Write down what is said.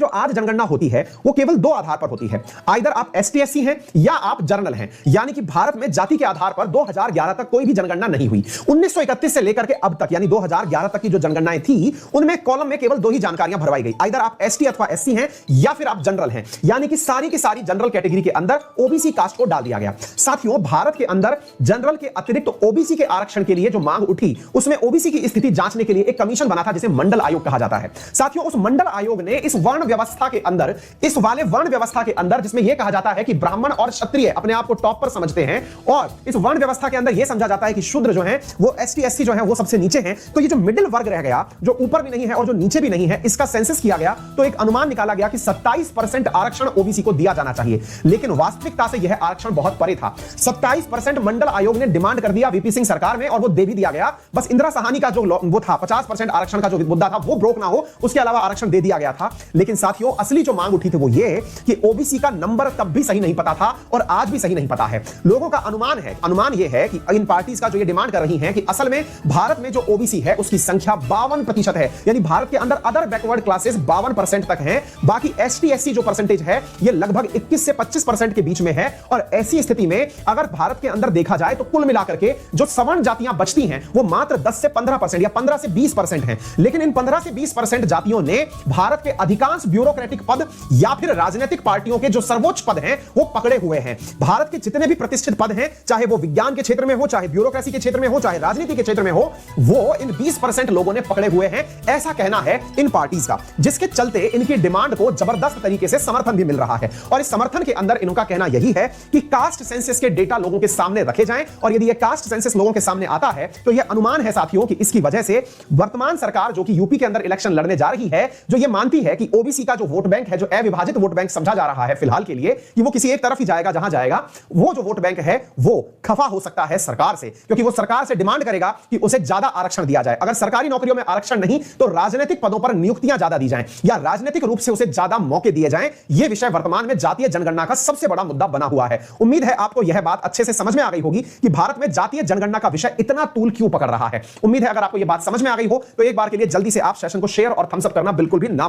जो आज जनगणना होती है वो केवल दो आधार पर होती है, आइदर आप एसटी एससी हैं या आप जनरल हैं। यानी कि भारत में जाति के आधार पर 2011 तक कोई भी जनगणना नहीं हुई। 1931 से लेकर के अब तक यानी 2011 तक की जो जनगणनाएं थी उनमें कॉलम में केवल दो ही जानकारियां भरवाई गई, आइदर आप एसटी अथवा एससी हैं या फिर आप जनरल हैं। यानी कि सारी की सारी जनरल कैटेगरी के अंदर ओबीसी कास्ट को डाल दिया गया। साथियों, भारत के अंदर जनरल के अतिरिक्त ओबीसी के आरक्षण के लिए जो मांग उठी उसमें ओबीसी की स्थिति जांचने के लिए एक कमीशन बना था जिसे मंडल आयोग कहा जाता है। साथियों, उस मंडल आयोग ने इस वर्ण व्यवस्था के अंदर, इस वाले वर्ण व्यवस्था के अंदर जिसमें यह कहा जाता है कि ब्राह्मण और क्षत्रिय अपने आप को टॉप पर समझते हैं और इस वर्ण व्यवस्था के अंदर यह समझा जाता है कि शूद्र जो है वो एसटी एससी जो है वो सबसे नीचे हैं। तो ये जो मिडिल वर्ग रह गया, जो ऊपर भी नहीं है और जो नीचे भी नहीं है, इसका सेंसस किया गया तो एक अनुमान निकाला गया कि 27% आरक्षण ओबीसी को दिया जाना चाहिए। लेकिन वास्तविकता से यह आरक्षण बहुत परे था। 27% मंडल आयोग ने डिमांड कर दिया वीपी सिंह सरकार में और वो दे भी दिया गया। बस इंदिरा साहनी का जो वो था 50% आरक्षण का जो मुद्दा था वो ब्रोक ना हो, उसके अलावा आरक्षण दे दिया गया था। लेकिन साथियों, असली जो मांग उठी थी वो ये कि ओबीसी का नंबर तब भी सही नहीं पता था और आज भी सही नहीं पता है। लोगों का अनुमान यह है कि इन पार्टीज का जो ये डिमांड कर रही हैं कि असल में भारत में जो ओबीसी है उसकी संख्या 52% है। यानी भारत के अंदर अदर बैकवर्ड क्लासेस 52% तक हैं। बाकी एसटी एससी जो परसेंटेज है ये लगभग 21 से 25% के बीच में है। और ऐसी स्थिति में अगर भारत के अंदर देखा जाए तो कुल मिलाकर के जो सवर्ण जातियां बचती हैं वो मात्र 10 से 15% या 15 से 20% हैं। लेकिन इन 15 से 20% जातियों ने भारत के अधिकांश ब्यूरोक्रेटिक पद या फिर राजनीतिक पार्टियों के जो सर्वोच्च पद हैं वो पकड़े हुए हैं। भारत के जितने भी प्रतिष्ठित पद हैं, चाहे वो विज्ञान के क्षेत्र में हो, चाहे ब्यूरोक्रेसी के क्षेत्र में हो, चाहे राजनीति के क्षेत्र में हो, वो इन 20% लोगों ने पकड़े हुए हैं, ऐसा कहना है इन पार्टीज का। जिसके चलते इनकी डिमांड को जबरदस्त तरीके से समर्थन भी मिल रहा है। और इस समर्थन के अंदर इनका कहना यही है कि कास्ट सेंसस के डेटा लोगों के सामने रखे जाएं और यदि ये कास्ट सेंसस लोगों के सामने आता है तो यह अनुमान है साथियों कि इसकी वजह से वर्तमान सरकार जो कि यूपी के अंदर इलेक्शन लड़ने जा रही है, जो ये मानती है कि ओबीसी का जो वोट बैंक है, जो अविभाजित वोट बैंक समझा जा रहा है फिलहाल के लिए कि वो किसी एक तरफ ही जाएगा जहां जाएगा, वो जो वोट बैंक है वो खफा हो सकता है सरकार से, क्योंकि वो सरकार से डिमांड करेगा कि उसे ज्यादा आरक्षण दिया जाए। अगर सरकारी नौकरियों में आरक्षण नहीं तो राजनीतिक पदों पर नियुक्तियां ज्यादा दी जाएं या राजनीतिक रूप से उसे ज्यादा मौके दिए जाएं। यह विषय वर्तमान में जातीय जनगणना का सबसे बड़ा मुद्दा बना हुआ है। उम्मीद है आपको यह बात अच्छे से समझ में आ गई होगी कि भारत में जातीय जनगणना का विषय इतना तूल क्यों पकड़ रहा है। उम्मीद है अगर आपको यह बात समझ में आ गई हो तो एक बार के लिए जल्दी से आप सेशन को शेयर और थम्स अप करना बिल्कुल भी ना भूलें।